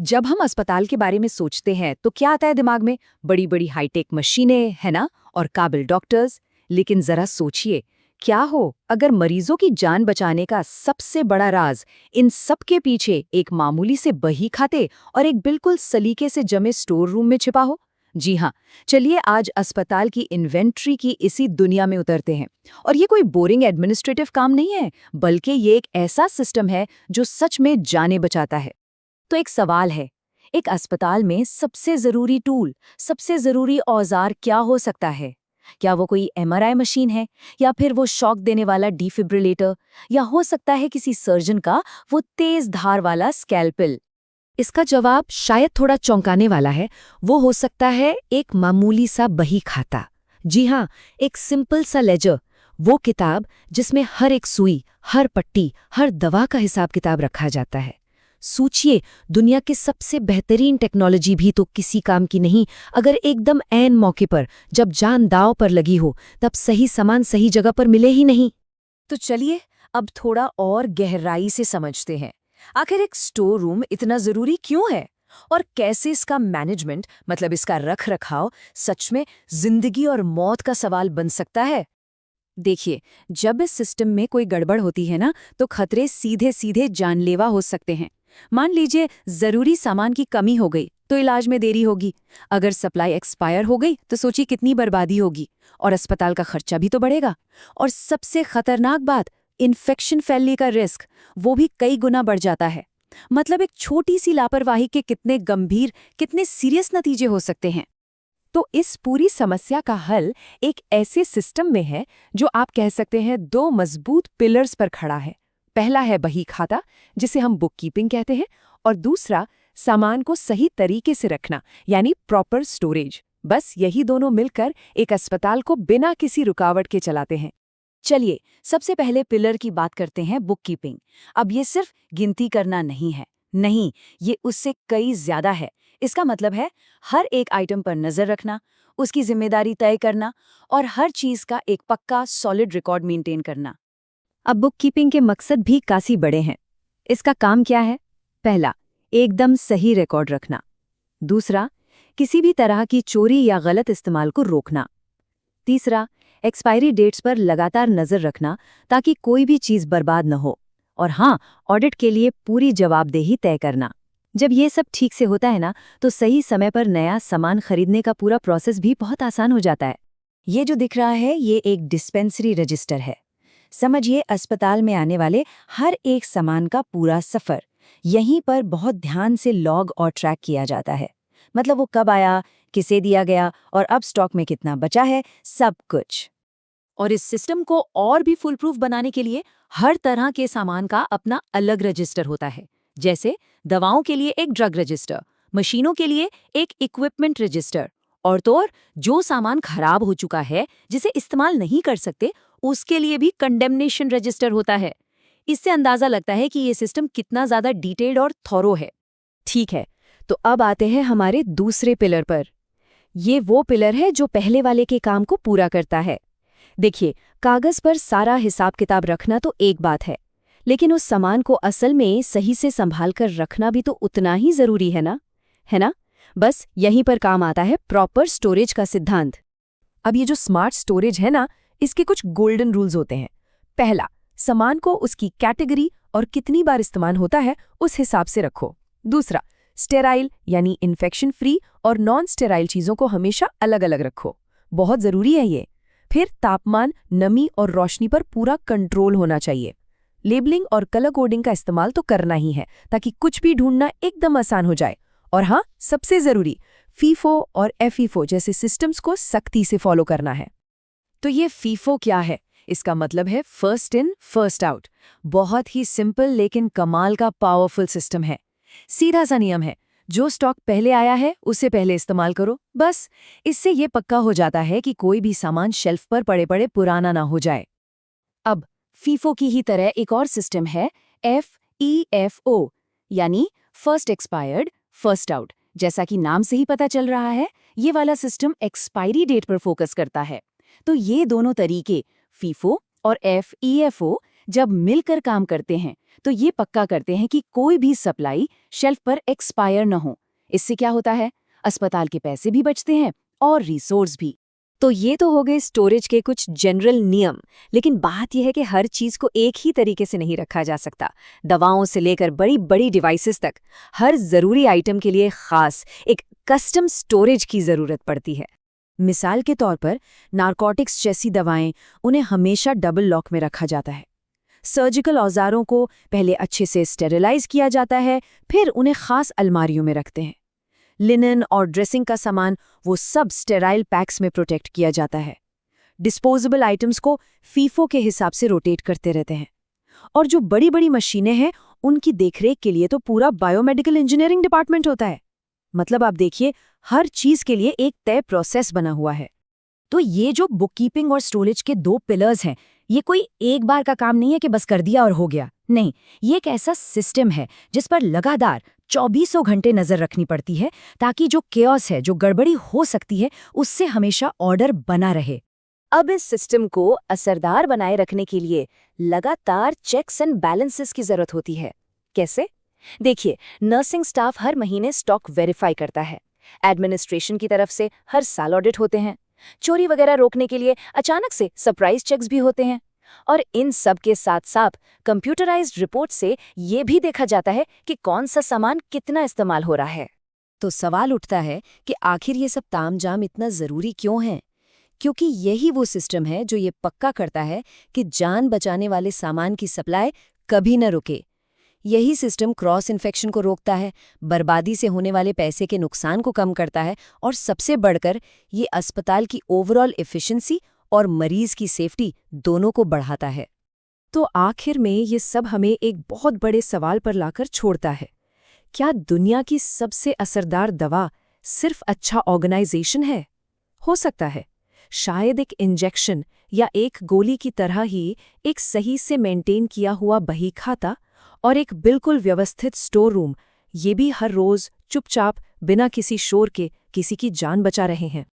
जब हम अस्पताल के बारे में सोचते हैं तो क्या आता है दिमाग में? बड़ी बड़ी हाईटेक मशीनें, है ना? और काबिल डॉक्टर्स। लेकिन जरा सोचिए, क्या हो अगर मरीजों की जान बचाने का सबसे बड़ा राज इन सब के पीछे एक मामूली से बही खाते और एक बिल्कुल सलीके से जमे स्टोर रूम में छिपा हो? जी हाँ, चलिए आज अस्पताल की इन्वेंट्री की इसी दुनिया में उतरते हैं। और ये कोई बोरिंग एडमिनिस्ट्रेटिव काम नहीं है, बल्कि ये एक ऐसा सिस्टम है जो सच में जानें बचाता है। तो एक सवाल है, एक अस्पताल में सबसे जरूरी टूल, सबसे जरूरी औजार क्या हो सकता है? क्या वो कोई एमआरआई मशीन है, या फिर वो शॉक देने वाला डिफिब्रिलेटर, या हो सकता है किसी सर्जन का वो तेज धार वाला स्कैल्पेल? इसका जवाब शायद थोड़ा चौंकाने वाला है। वो हो सकता है एक मामूली सा बही खाता। जी हाँ, एक सिंपल सा लेजर, वो किताब जिसमें हर एक सुई, हर पट्टी, हर दवा का हिसाब किताब रखा जाता है। सोचिए, दुनिया की सबसे बेहतरीन टेक्नोलॉजी भी तो किसी काम की नहीं अगर एकदम ऐन मौके पर, जब जान दांव पर लगी हो, तब सही सामान सही जगह पर मिले ही नहीं। तो चलिए अब थोड़ा और गहराई से समझते हैं, आखिर एक स्टोर रूम इतना जरूरी क्यों है और कैसे इसका मैनेजमेंट, मतलब इसका रख रखाव, सच में जिंदगी और मौत का सवाल बन सकता है। देखिए, जब इस सिस्टम में कोई गड़बड़ होती है ना, तो खतरे सीधे सीधे जानलेवा हो सकते हैं। मान लीजिए जरूरी सामान की कमी हो गई तो इलाज में देरी होगी। अगर सप्लाई एक्सपायर हो गई तो सोचिए कितनी बर्बादी होगी, और अस्पताल का खर्चा भी तो बढ़ेगा। और सबसे खतरनाक बात, इन्फेक्शन फैलने का रिस्क वो भी कई गुना बढ़ जाता है। मतलब एक छोटी सी लापरवाही के कितने गंभीर, कितने सीरियस नतीजे हो सकते हैं। तो इस पूरी समस्या का हल एक ऐसे सिस्टम में है जो आप कह सकते हैं दो मजबूत पिलर्स पर खड़ा है। पहला है बही खाता, जिसे हम बुक कीपिंग कहते हैं, और दूसरा सामान को सही तरीके से रखना, यानी प्रॉपर स्टोरेज। बस यही दोनों मिलकर एक अस्पताल को बिना किसी रुकावट के चलाते हैं। चलिए सबसे पहले पिलर की बात करते हैं, बुक कीपिंग। अब ये सिर्फ गिनती करना नहीं है, नहीं, ये उससे कई ज्यादा है। इसका मतलब है हर एक आइटम पर नजर रखना, उसकी जिम्मेदारी तय करना और हर चीज का एक पक्का सॉलिड रिकॉर्ड मेंटेन करना। अब बुक कीपिंग के मकसद भी काफी बड़े हैं। इसका काम क्या है? पहला, एकदम सही रिकॉर्ड रखना। दूसरा, किसी भी तरह की चोरी या गलत इस्तेमाल को रोकना। तीसरा, एक्सपायरी डेट्स पर लगातार नजर रखना ताकि कोई भी चीज बर्बाद न हो। और हाँ, ऑडिट के लिए पूरी जवाबदेही तय करना। जब ये सब ठीक से होता है ना, तो सही समय पर नया सामान खरीदने का पूरा प्रोसेस भी बहुत आसान हो जाता है। ये जो दिख रहा है, ये एक डिस्पेंसरी रजिस्टर है। समझिए, अस्पताल में आने वाले हर एक सामान का पूरा सफर यहीं पर बहुत ध्यान से लॉग और ट्रैक किया जाता है। मतलब वो कब आया, किसे दिया गया और अब स्टॉक में कितना बचा है, सब कुछ। और इस सिस्टम को और भी फुल प्रूफ बनाने के लिए हर तरह के सामान का अपना अलग रजिस्टर होता है। जैसे दवाओं के लिए एक ड्रग रजिस्टर, मशीनों के लिए एक इक्विपमेंट रजिस्टर, और तो और जो सामान खराब हो चुका है, जिसे इस्तेमाल नहीं कर सकते, उसके लिए भी कंडेमनेशन रजिस्टर होता है। इससे अंदाजा लगता है कि ये सिस्टम कितना ज्यादा डिटेल्ड और थॉरो है। ठीक है, तो अब आते हैं हमारे दूसरे पिलर पर। ये वो पिलर है जो पहले वाले के काम को पूरा करता है। देखिए, कागज पर सारा हिसाब किताब रखना तो एक बात है, लेकिन उस सामान को असल में सही से संभाल कर रखना भी तो उतना ही जरूरी है ना? है ना? बस यहीं पर काम आता है प्रॉपर स्टोरेज का सिद्धांत। अब ये जो स्मार्ट स्टोरेज है ना, इसके कुछ गोल्डन रूल्स होते हैं। पहला, सामान को उसकी कैटेगरी और कितनी बार इस्तेमाल होता है उस हिसाब से रखो। दूसरा, स्टेराइल यानी इन्फेक्शन फ्री और नॉन स्टेराइल चीजों को हमेशा अलग अलग रखो, बहुत जरूरी है ये। फिर तापमान, नमी और रोशनी पर पूरा कंट्रोल होना चाहिए। लेबलिंग और कलर कोडिंग का इस्तेमाल तो करना ही है ताकि कुछ भी ढूंढना एकदम आसान हो जाए। और हाँ, सबसे जरूरी, फीफो और एफीफो जैसे सिस्टम्स को सख्ती से फॉलो करना है। तो ये फीफो क्या है? इसका मतलब है फर्स्ट इन फर्स्ट आउट। बहुत ही सिंपल लेकिन कमाल का पावरफुल सिस्टम है। सीधा सा नियम है, जो स्टॉक पहले आया है उसे पहले इस्तेमाल करो, बस। इससे ये पक्का हो जाता है कि कोई भी सामान शेल्फ पर पड़े पड़े पुराना ना हो जाए। अब फीफो की ही तरह एक और सिस्टम है, FEFO, यानी फर्स्ट एक्सपायर्ड फर्स्ट आउट। जैसा कि नाम से ही पता चल रहा है, ये वाला सिस्टम एक्सपायरी डेट पर फोकस करता है। तो ये दोनों तरीके, फीफो और FEFO, जब मिलकर काम करते हैं तो ये पक्का करते हैं कि कोई भी सप्लाई शेल्फ पर एक्सपायर न हो। इससे क्या होता है, अस्पताल के पैसे भी बचते हैं और रिसोर्स भी। तो ये तो हो गए स्टोरेज के कुछ जनरल नियम, लेकिन बात यह है कि हर चीज को एक ही तरीके से नहीं रखा जा सकता। दवाओं से लेकर बड़ी बड़ी डिवाइसेस तक हर जरूरी आइटम के लिए खास एक कस्टम स्टोरेज की जरूरत पड़ती है। मिसाल के तौर पर नारकोटिक्स जैसी दवाएं, उन्हें हमेशा डबल लॉक में रखा जाता है। सर्जिकल औजारों को पहले अच्छे से स्टेरिलाइज किया जाता है, फिर उन्हें खास अलमारियों में रखते हैं। लिनन और ड्रेसिंग का सामान, वो सब स्टेराइल पैक्स में प्रोटेक्ट किया जाता है। डिस्पोजेबल आइटम्स को फीफो के हिसाब से रोटेट करते रहते हैं। और जो बड़ी बड़ी मशीनें हैं, उनकी देखरेख के लिए तो पूरा बायोमेडिकल इंजीनियरिंग डिपार्टमेंट होता है। मतलब आप देखिए, हर चीज के लिए एक तय प्रोसेस बना हुआ है। तो ये जो बुककीपिंग और स्टोरेज के दो पिलर्स हैं, ये कोई एक बार का काम नहीं है कि बस कर दिया और हो गया। नहीं, ये एक ऐसा सिस्टम है जिस पर लगातार 2400 घंटे नजर रखनी पड़ती है, ताकि जो केओस है, जो गड़बड़ी हो सकती है, उससे हमेशा ऑर्डर बना रहे। अब इस सिस्टम को असरदार बनाए रखने के लिए लगातार चेक्स एंड बैलेंसेस की जरूरत होती है। कैसे? देखिए, नर्सिंग स्टाफ हर महीने स्टॉक वेरीफाई करता है। एडमिनिस्ट्रेशन की तरफ से हर साल ऑडिट होते हैं। चोरी वगैरह रोकने के लिए अचानक से सरप्राइज चेक्स भी होते हैं। और इन सब के साथ साथ कंप्यूटराइज्ड रिपोर्ट से ये भी देखा जाता है कि कौन सा सामान कितना इस्तेमाल हो रहा है। तो सवाल उठता है कि आखिर ये सब तामझाम इतना जरूरी क्यों है? क्योंकि यही वो सिस्टम है जो ये पक्का करता है कि जान बचाने वाले सामान की सप्लाई कभी न रुके। यही सिस्टम क्रॉस इन्फेक्शन को रोकता है, बर्बादी से होने वाले पैसे के नुकसान को कम करता है, और सबसे बढ़कर ये अस्पताल की ओवरऑल एफिशिएंसी और मरीज की सेफ्टी दोनों को बढ़ाता है। तो आखिर में ये सब हमें एक बहुत बड़े सवाल पर लाकर छोड़ता है। क्या दुनिया की सबसे असरदार दवा सिर्फ अच्छा ऑर्गेनाइजेशन है? हो सकता है। शायद एक इंजेक्शन या एक गोली की तरह ही एक सही से मेंटेन किया हुआ बही खाता और एक बिल्कुल व्यवस्थित स्टोर रूम, ये भी हर रोज चुपचाप बिना किसी शोर के किसी की जान बचा रहे हैं।